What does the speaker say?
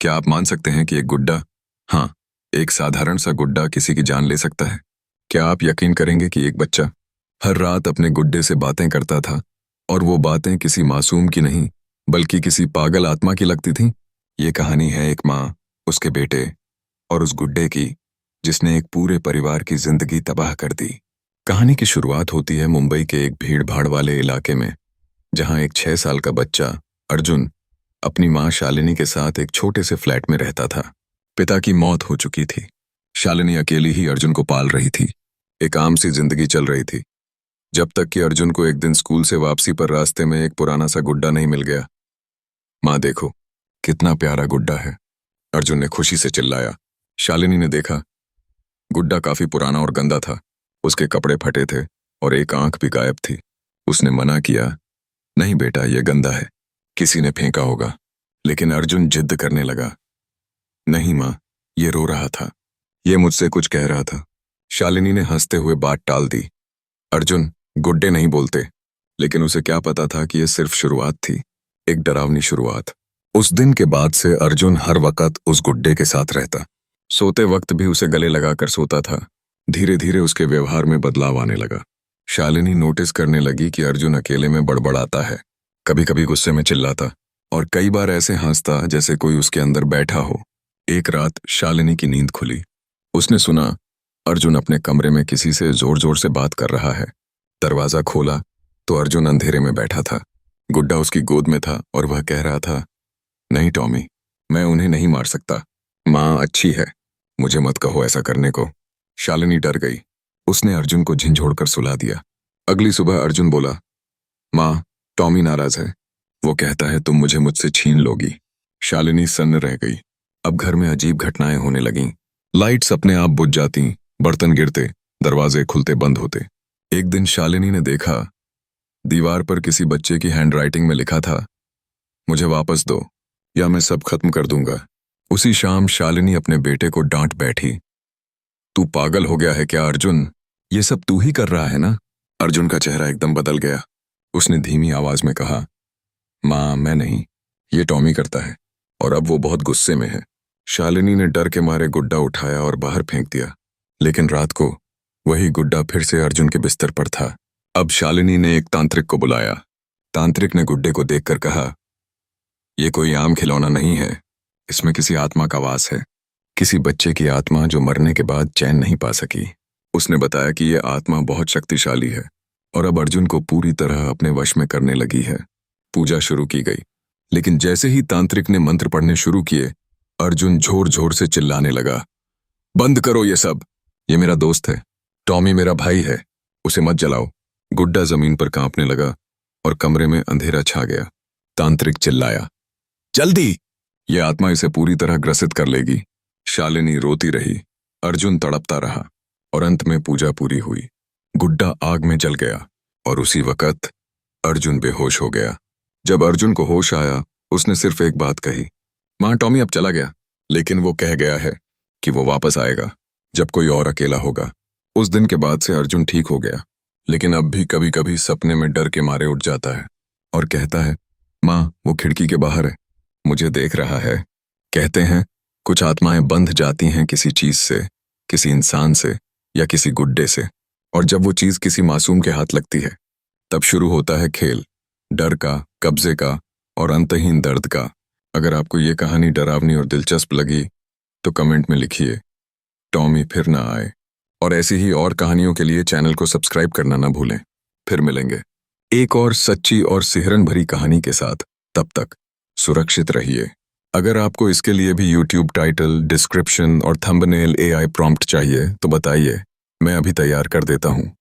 क्या आप मान सकते हैं कि एक गुड्डा, हाँ, एक साधारण सा गुड्डा किसी की जान ले सकता है? क्या आप यकीन करेंगे कि एक बच्चा हर रात अपने गुड्डे से बातें करता था और वो बातें किसी मासूम की नहीं बल्कि किसी पागल आत्मा की लगती थीं? ये कहानी है एक माँ, उसके बेटे और उस गुड्डे की जिसने एक पूरे परिवार की जिंदगी तबाह कर दी। कहानी की शुरुआत होती है मुंबई के एक भीड़-भाड़ वाले इलाके में, जहां एक 6 साल का बच्चा अर्जुन अपनी माँ शालिनी के साथ एक छोटे से फ्लैट में रहता था। पिता की मौत हो चुकी थी। शालिनी अकेली ही अर्जुन को पाल रही थी। एक आम सी जिंदगी चल रही थी, जब तक कि अर्जुन को एक दिन स्कूल से वापसी पर रास्ते में एक पुराना सा गुड्डा नहीं मिल गया। माँ देखो, कितना प्यारा गुड्डा है, अर्जुन ने खुशी से चिल्लाया। शालिनी ने देखा, गुड्डा काफी पुराना और गंदा था। उसके कपड़े फटे थे और एक आंख भी गायब थी। उसने मना किया, नहीं बेटा, यह गंदा है, किसी ने फेंका होगा। लेकिन अर्जुन जिद करने लगा। नहीं माँ, ये रो रहा था, ये मुझसे कुछ कह रहा था। शालिनी ने हंसते हुए बात टाल दी। अर्जुन, गुड्डे नहीं बोलते। लेकिन उसे क्या पता था कि यह सिर्फ शुरुआत थी, एक डरावनी शुरुआत। उस दिन के बाद से अर्जुन हर वक्त उस गुड्डे के साथ रहता। सोते वक्त भी उसे गले लगाकर सोता था। धीरे धीरे उसके व्यवहार में बदलाव आने लगा। शालिनी नोटिस करने लगी कि अर्जुन अकेले में बड़बड़ाता है, कभी कभी गुस्से में चिल्लाता और कई बार ऐसे हंसता जैसे कोई उसके अंदर बैठा हो। एक रात शालिनी की नींद खुली। उसने सुना अर्जुन अपने कमरे में किसी से जोर जोर से बात कर रहा है। दरवाजा खोला तो अर्जुन अंधेरे में बैठा था। गुड्डा उसकी गोद में था और वह कह रहा था, नहीं टॉमी, मैं उन्हें नहीं मार सकता। माँ अच्छी है, मुझे मत कहो ऐसा करने को। शालिनी डर गई। उसने अर्जुन को झिंझोड़कर सुला दिया। अगली सुबह अर्जुन बोला, माँ, टॉमी नाराज है, वो कहता है तुम मुझे मुझसे छीन लोगी। शालिनी सन्न रह गई। अब घर में अजीब घटनाएं होने लगीं। लाइट्स अपने आप बुझ जाती, बर्तन गिरते, दरवाजे खुलते बंद होते। एक दिन शालिनी ने देखा, दीवार पर किसी बच्चे की हैंडराइटिंग में लिखा था, मुझे वापस दो या मैं सब खत्म कर दूंगा। उसी शाम शालिनी अपने बेटे को डांट बैठी, तू पागल हो गया है क्या अर्जुन? ये सब तू ही कर रहा है ना? अर्जुन का चेहरा एकदम बदल गया। उसने धीमी आवाज में कहा, माँ मैं नहीं, ये टॉमी करता है और अब वो बहुत गुस्से में है। शालिनी ने डर के मारे गुड्डा उठाया और बाहर फेंक दिया। लेकिन रात को वही गुड्डा फिर से अर्जुन के बिस्तर पर था। अब शालिनी ने एक तांत्रिक को बुलाया। तांत्रिक ने गुड्डे को देखकर कहा, ये कोई आम खिलौना नहीं है, इसमें किसी आत्मा का वास है, किसी बच्चे की आत्मा जो मरने के बाद चैन नहीं पा सकी। उसने बताया कि यह आत्मा बहुत शक्तिशाली है और अब अर्जुन को पूरी तरह अपने वश में करने लगी है। पूजा शुरू की गई, लेकिन जैसे ही तांत्रिक ने मंत्र पढ़ने शुरू किए, अर्जुन जोर जोर से चिल्लाने लगा, बंद करो ये सब, ये मेरा दोस्त है, टॉमी मेरा भाई है, उसे मत जलाओ। गुड्डा जमीन पर कांपने लगा और कमरे में अंधेरा छा गया। तांत्रिक चिल्लाया, जल्दी, ये आत्मा इसे पूरी तरह ग्रसित कर लेगी। शालिनी रोती रही, अर्जुन तड़पता रहा और अंत में पूजा पूरी हुई। गुड्डा आग में जल गया और उसी वक्त अर्जुन बेहोश हो गया। जब अर्जुन को होश आया, उसने सिर्फ एक बात कही, माँ टॉमी अब चला गया, लेकिन वो कह गया है कि वो वापस आएगा जब कोई और अकेला होगा। उस दिन के बाद से अर्जुन ठीक हो गया, लेकिन अब भी कभी कभी सपने में डर के मारे उठ जाता है और कहता है, माँ वो खिड़की के बाहर है, मुझे देख रहा है। कहते हैं कुछ आत्माएं बंध जाती हैं किसी चीज से, किसी इंसान से या किसी गुड्डे से, और जब वो चीज किसी मासूम के हाथ लगती है, तब शुरू होता है खेल, डर का, कब्जे का और अंतहीन दर्द का। अगर आपको ये कहानी डरावनी और दिलचस्प लगी तो कमेंट में लिखिए, टॉमी फिर ना आए। और ऐसी ही और कहानियों के लिए चैनल को सब्सक्राइब करना ना भूलें। फिर मिलेंगे एक और सच्ची और सिहरन भरी कहानी के साथ। तब तक सुरक्षित रहिए। अगर आपको इसके लिए भी YouTube टाइटल, डिस्क्रिप्शन और थंबनेल AI प्रॉम्प्ट चाहिए तो बताइए, मैं अभी तैयार कर देता हूँ।